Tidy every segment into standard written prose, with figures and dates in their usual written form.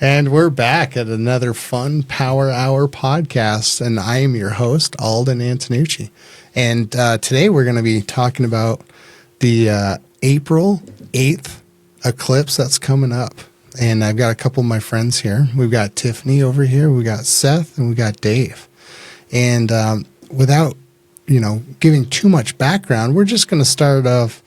And we're back at another fun Power Hour podcast, and I am your host, Alden Antonucci. And today we're going to be talking about the April 8th eclipse that's coming up. And I've got a couple of my friends here. We've got Tiffany over here, we got Seth, and we got Dave. And without, giving too much background, we're just going to start off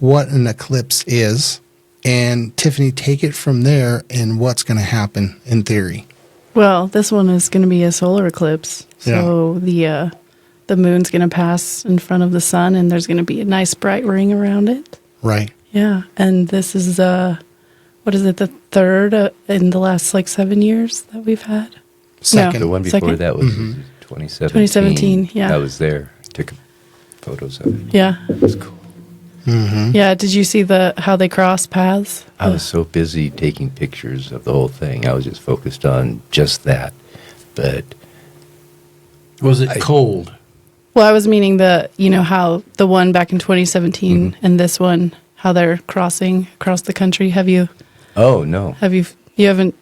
what an eclipse is. And Tiffany, take it from there and what's going to happen in theory. Well, this one is going to be a solar eclipse. So the moon's going to pass in front of the sun, and there's going to be a nice bright ring around it. Right. Yeah, and this is the third in the last 7 years that we've had? Second. The one before that was 2017. 2017, yeah. I was there. Took photos of it. Yeah. It was cool. Mm-hmm. Yeah, did you see how they cross paths? I was so busy taking pictures of the whole thing. I was just focused on just that. But was it cold? Well, I was meaning how the one back in 2017 and this one, how they're crossing across the country. Have you? Oh, no. You haven't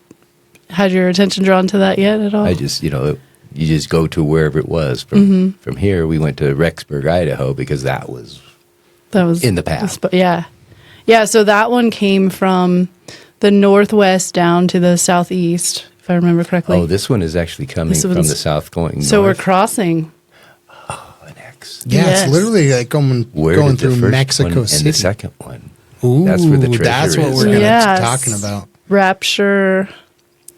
had your attention drawn to that yet at all? I just, you just go to wherever it was. From here, we went to Rexburg, Idaho, because that was in the path. Yeah. Yeah, so that one came from the northwest down to the southeast, if I remember correctly. Oh, this one is actually coming from the south going north. So we're crossing. Oh, an X. Yeah, Yes. It's literally like going through Mexico City. And the second one. Ooh, that's where the treasure that's what is. we're going to Yes. be talking about. Rapture,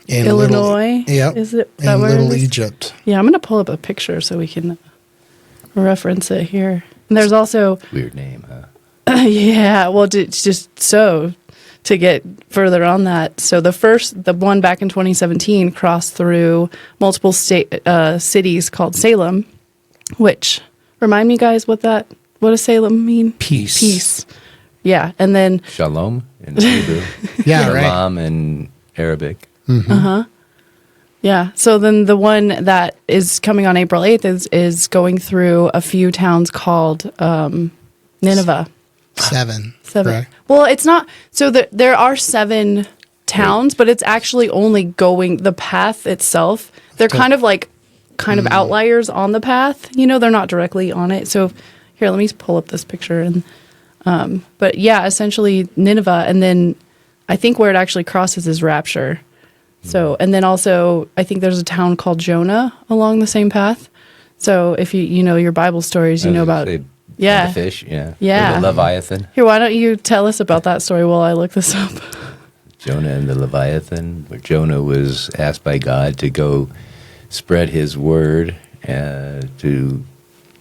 In Illinois. Yep. Is it in that where Little it is? Egypt. Yeah, I'm going to pull up a picture so we can reference it here. And there's also... Weird name, huh? Yeah, well, to get further on that. So the one back in 2017 crossed through multiple cities called Salem, which, remind me guys what does Salem mean? Peace. Yeah, and then... Shalom in Hebrew. Yeah, right. Shalom in Arabic. Mm-hmm. Yeah, so then the one that is coming on April 8th is going through a few towns called Nineveh. Seven. Correct. Well, it's not. So there are 7 towns, but it's actually only going the path itself. They're kind of outliers on the path. They're not directly on it. So here, let me pull up this picture. And but yeah, essentially Nineveh, and then I think where it actually crosses is Rapture. So, and then also I think there's a town called Jonah along the same path. So if you know your Bible stories, you know about. The fish, yeah. Yeah. Or the Leviathan. Here, why don't you tell us about that story while I look this up? Jonah and the Leviathan, where Jonah was asked by God to go spread his word to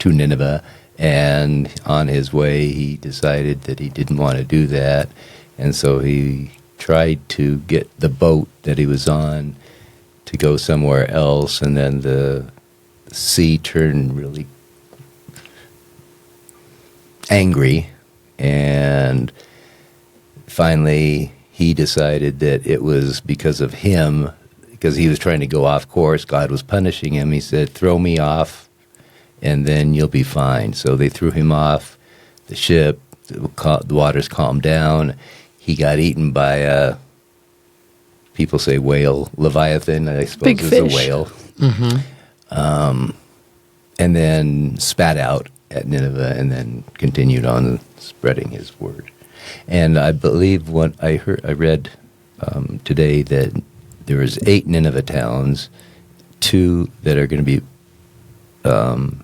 Nineveh, and on his way he decided that he didn't want to do that, and so he tried to get the boat that he was on to go somewhere else, and then the sea turned really angry, and finally he decided that it was because of him, because he was trying to go off course. God was punishing him. He said, throw me off and then you'll be fine. So they threw him off the ship. The waters calmed down. He got eaten by a, people say whale, Leviathan, I suppose Big is fish. a whale. Mm-hmm. And then spat out at Nineveh, and then continued on spreading his word. And I believe what I read today that there was 8 Nineveh towns, 2 that are going to be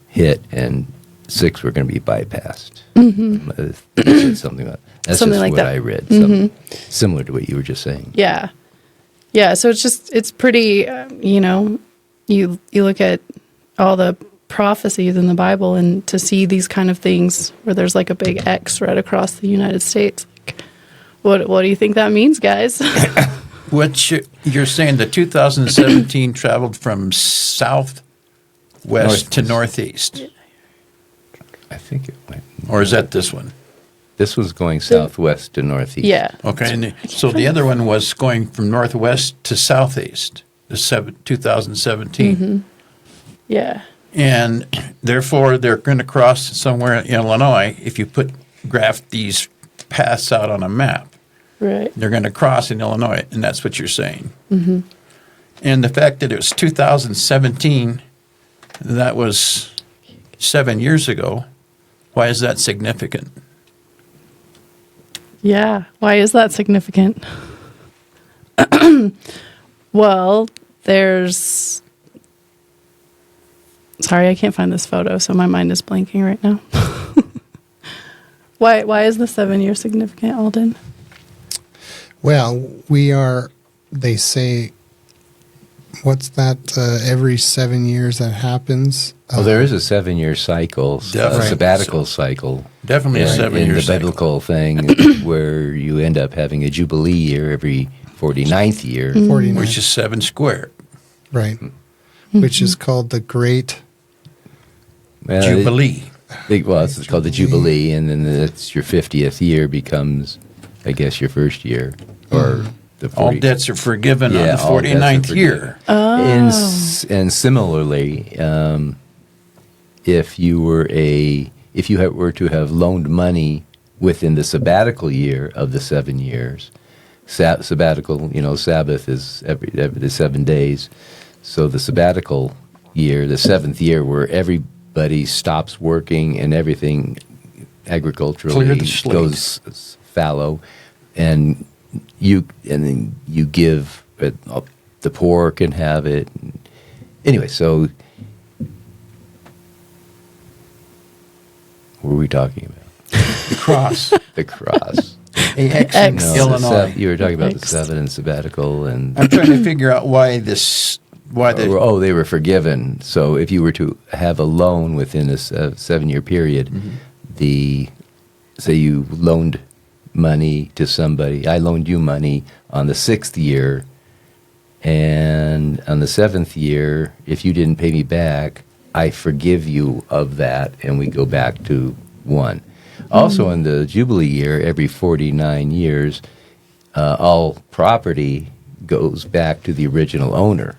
hit, and 6 were going to be bypassed. Something like that's Something just like what that. I read. Something similar to what you were just saying. Yeah. So it's pretty. You look at all the prophecies in the Bible, and to see these kind of things where there's like a big X right across the United States. What do you think that means, guys? You're saying the 2017 traveled from southwest to northeast, I think it went. or is that this one? This was going southwest to northeast. Yeah. Okay, and so the other one was going from northwest to southeast, the 2017. Yeah. And therefore, they're going to cross somewhere in Illinois if you graph these paths out on a map. Right. They're going to cross in Illinois, and that's what you're saying. Mm-hmm. And the fact that it was 2017, that was 7 years ago. Why is that significant? Yeah. Why is that significant? Well, there's. Sorry, I can't find this photo, so my mind is blanking right now. Why is the 7 year significant, Alden? Well, they say, what's that, every 7 years that happens? Well, there is a 7-year cycle, Definitely. sabbatical cycle. Definitely a in 7-year the cycle. biblical thing where you end up having a jubilee year every 49th year. 49. Which is 7 squared. Right. Which is called the Great. Well, Jubilee. It's called the Jubilee, and then it's your 50th year becomes, I guess, your first year. Or the 40, All debts are forgiven on the all debts are 49th year. forgiven. And similarly, if you were to have loaned money within the sabbatical year of the 7 years, sabbatical, Sabbath is every 7 days. So the sabbatical year, the 7th year, where everybody stops working and everything agriculturally Clear the slate. goes fallow, and then you give it, the poor can have it. Anyway, so what were we talking about? The cross. The cross. AX in X. Illinois. You were talking about the X. 7 and sabbatical, and I'm trying to figure out why the they were forgiven. So if you were to have a loan within a 7-year period, say you loaned money to somebody, I loaned you money on the 6th year, and on the 7th year, if you didn't pay me back, I forgive you of that, and we go back to 1. Also, in the Jubilee year, every 49 years, all property goes back to the original owner.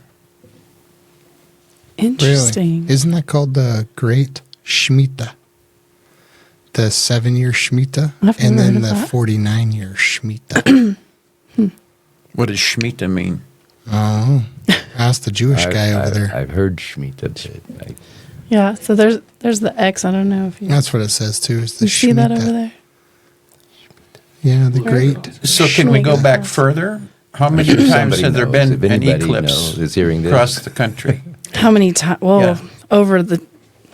Interesting. Really? Isn't that called the Great Shemitah? The 7-year Shemitah, I've and never then heard the of that. 49-year Shemitah. What does Shemitah mean? Oh, ask the Jewish guy over there. I've heard Shemitah. Yeah. So there's the X. I don't know if you That's what it says too. Is the you see that Shemitah. over there. Yeah, the Great. So can we go back further? How many times Somebody has there knows. been If an anybody eclipse is hearing this. across the country? How many times? Well, Yeah. over the.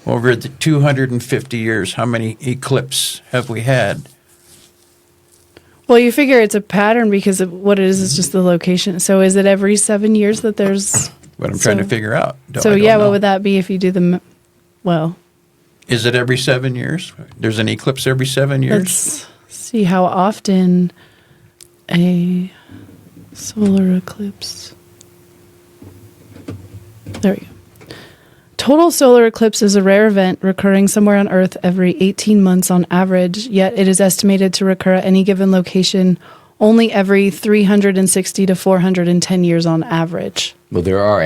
Over the 250 years, how many eclipses have we had? Well, you figure it's a pattern because of what it is just the location. So is it every 7 years that there's? What I'm trying to So- figure out. I So don't yeah, know. what would that be if you do the? Well, Is it every 7 years? There's an eclipse every 7 years? let's see how often a solar eclipse. There we go. Total solar eclipse is a rare event recurring somewhere on Earth every 18 months on average, yet it is estimated to recur at any given location only every 360 to 410 years on average. Well, there are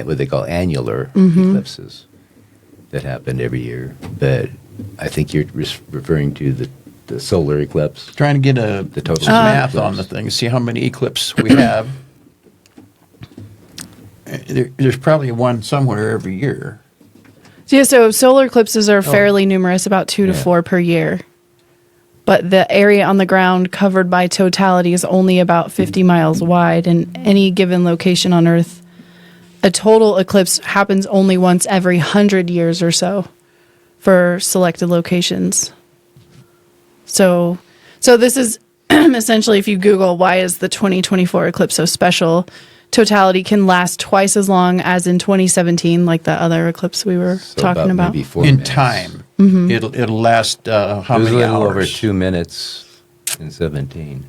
what they call annular Mm-hmm. eclipses that happen every year, but I think you're referring to the solar eclipse. Trying to get a The total some math eclipse. on the thing, see how many eclipses we have. There's probably one somewhere every year. Yeah, so solar eclipses are fairly numerous, about 2 to Yeah. 4 per year. But the area on the ground covered by totality is only about 50 miles wide, and any given location on Earth, a total eclipse happens only once every 100 years or so for selected locations. So this is essentially, if you Google why is the 2024 eclipse so special, totality can last twice as long as in 2017, like the other eclipse we were So talking about. maybe 4 In minutes. time. Mm-hmm. It'll last how It was many a little hours? over 2 minutes in 17.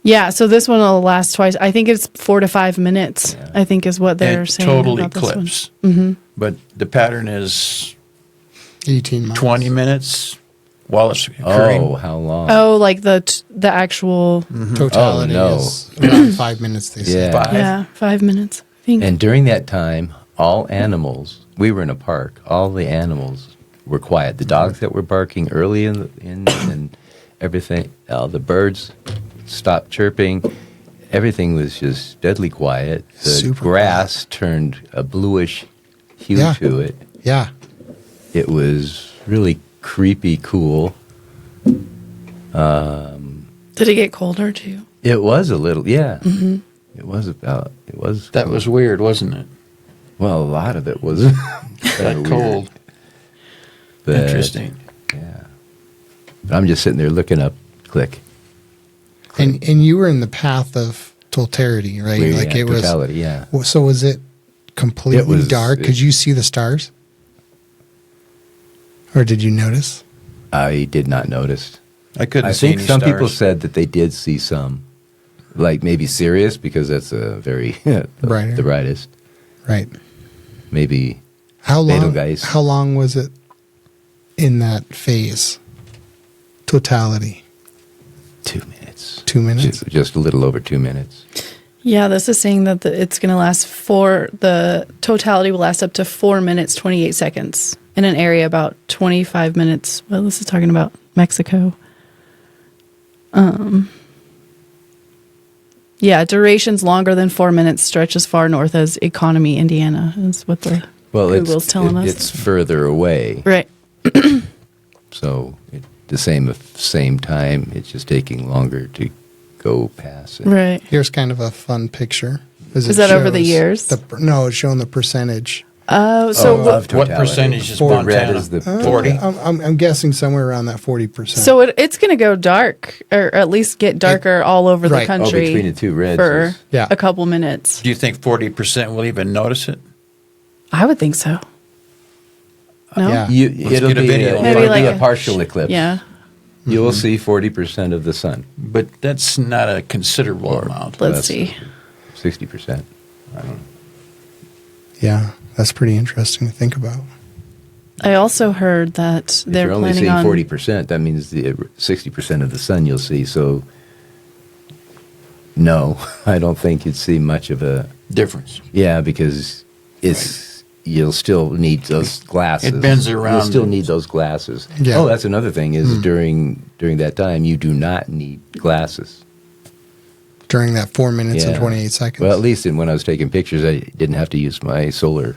Yeah, so this one will last twice. I think it's 4 to 5 minutes, Yeah. I think is what they're And saying. total about this one. eclipse. But the pattern is 18 months. 20 minutes while it's occurring. Oh, how long? Oh, like the actual, Totality Oh, no. is around 5 minutes, they say. Yeah. 5. yeah, 5 minutes, I think. And during that time, all animals, we were in a park, all the animals were quiet. The dogs that were barking early in everything, all the birds stopped chirping. Everything was just deadly quiet. The Super grass turned a bluish hue Yeah. to it. Yeah. It was really creepy cool. Did it get colder too? It was a little, yeah. Mm-hmm. It was. That was weird, wasn't it? Well, a lot of it was That cold. But, Interesting. Yeah. But I'm just sitting there looking up, click. And you were in the path of totality, right? Like it was. totality, yeah. So was it completely It was- dark? Could you see the stars? Or did you notice? I did not notice. I couldn't I see think any some stars. people said that they did see some, like maybe Sirius, because that's a very Brighter. the brightest. Right. Maybe How long? Betelgeuse. How long was it in that phase? Totality. 2 minutes. 2 minutes. Just a little over 2 minutes. Yeah, this is saying that it's going to last the totality will last up to 4 minutes, 28 seconds in an area about 25 minutes. Well, this is talking about Mexico. Yeah, durations longer than 4 minutes, stretch as far north as Economy, Indiana, is what the Google's telling us. It's further away, Right. so the same time. It's just taking longer to go past it. Right. Here's kind of a fun picture. Is that over the years? No, it's showing the percentage. So of What totality. percentage is For red Montana? is the 40? I'm guessing somewhere around that 40%. So it's going to go dark, or at least get darker all over the right. Oh, country between the two reds for is- Yeah. a couple minutes. Do you think 40% will even notice it? I would think so. No? Yeah. It'll get a be video. Maybe it'll like be a partial eclipse. Yeah. You will see 40% of the sun. But that's not a considerable Or- amount. Let's That's- see. 60%. Yeah, that's pretty interesting to think about. I also heard that If they're you're only planning seeing on 40%, that means the 60% of the sun you'll see. So, no, I don't think you'd see much of a Difference. yeah, because you'll still need those glasses. It bends around. You'll still need those glasses. Yeah. Oh, that's another thing is during that time you do not need glasses. During that 4 minutes and Yeah. 28 seconds. Well, at least when I was taking pictures, I didn't have to use my solar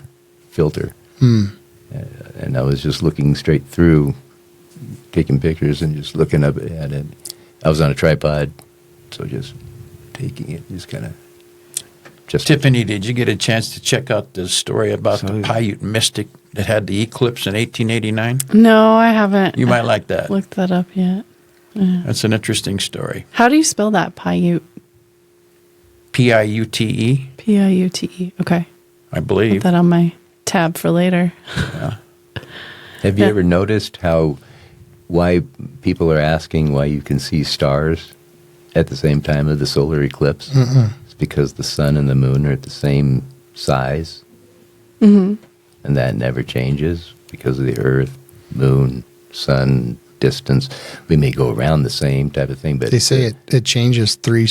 filter. And I was just looking straight through, taking pictures and just looking up at it. I was on a tripod, so just taking it, just kind of. Tiffany, did you get a chance to check out the story about So- the Paiute mystic that had the eclipse in 1889? No, I haven't. You might like that. looked that up yet. That's an interesting story. How do you spell that? Paiute. Piute, Piute. Okay. I Put believe. that on my tab for later. Have you Yeah. ever noticed why people are asking why you can see stars at the same time of the solar eclipse? It's because the sun and the moon are at the same size. And that never changes because of the earth, moon, sun, distance. We may go around the same type of thing, but they say it changes 3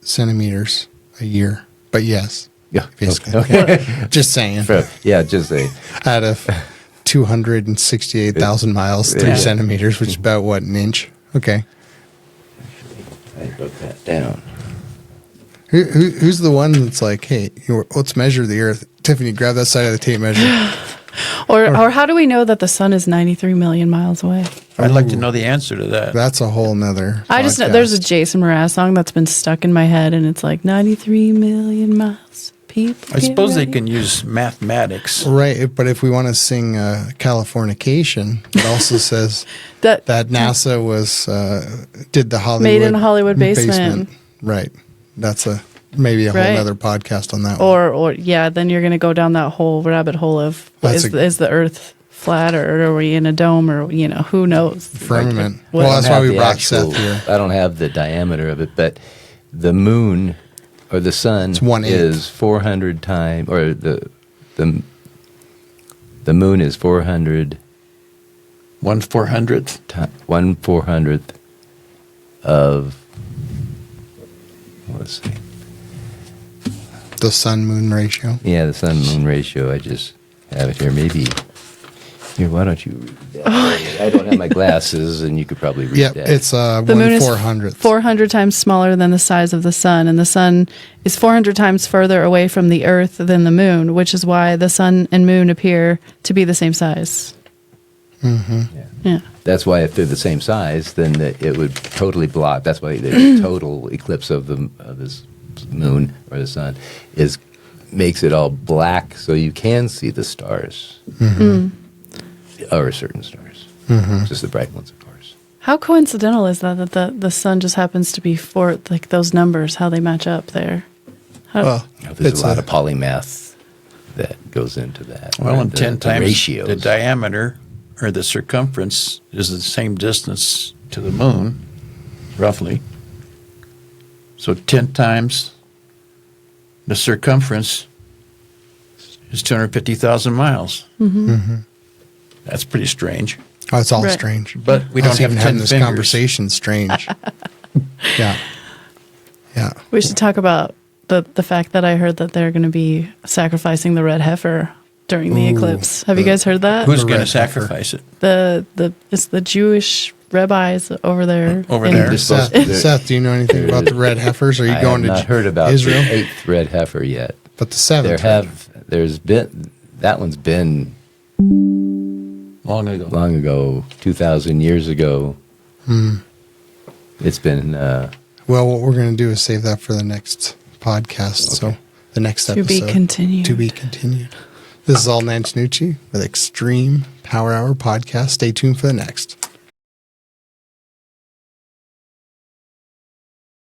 centimeters a year. But yes, Yeah, basically. okay. Just saying. Yeah, just say. Out of 268,000 miles, 3 Yeah. centimeters, which is about what, an inch? Okay. I wrote that down. Who's the one that's like, hey, let's measure the Earth? Tiffany, grab that side of the tape measure. Or how do we know that the sun is 93 million miles away? I'd like to know the answer to that. That's a whole nother. I just know there's a Jason Mraz song that's been stuck in my head, and it's like 93 million miles. People. I suppose they get can use mathematics. Right, but if we want to sing Californication, it also says that. that NASA was did the Hollywood Made in a Hollywood basement. Right, that's maybe a whole Right. other podcast on that one. Or yeah, then you're going to go down that whole rabbit hole of That's is the Earth flat, or are we in a dome, or who knows? Firmament. What- Well, that's I why don't we have the brought actual- Seth here. I don't have the diameter of it, but the moon or the sun It's 1/8. is 400 times, or the moon is 400 1/400th. 1/400th of, let's see, The sun-moon ratio. yeah, the sun moon ratio. I just have it here. Maybe Here, why don't you read that? I don't have my glasses, and you could probably read Yep, that. it's The moon is 1/400th. 400 times smaller than the size of the sun, and the sun is 400 times further away from the earth than the moon, which is why the sun and moon appear to be the same size. Yeah. That's why if they're the same size, then it would totally block. That's why the total eclipse of this moon or the sun makes it all black, so you can see the stars, or certain stars, just the bright ones, of course. How coincidental is that the sun just happens to be like those numbers, how they match up there? Well, There's it's a lot of polymath that goes into that. Well, or and 10 the times ratios. the diameter or the circumference is the same distance to the moon, roughly. So 10 times the circumference is 250,000 miles. That's pretty strange. Oh, it's all Right. strange. But we Us don't have even 10 having this fingers. conversation strange. Yeah. Yeah. We should talk about the fact that I heard that they're going to be sacrificing the red heifer during the eclipse. Have you guys heard that? Who's The going to red heifer. sacrifice it? It's the Jewish rabbis over there. Over in- there. They're supposed Seth, to- Seth, do you know anything about the red heifers? Are you I going have to not heard about Israel? the 8th red heifer yet. But the 7th. That one's been Long ago. long ago, 2,000 years ago. It's been, Well, what we're going to do is save that for the next podcast. So the next To episode. be continued. To be continued. This is Alden Antonucci with Extreme Power Hour Podcast. Stay tuned for the next.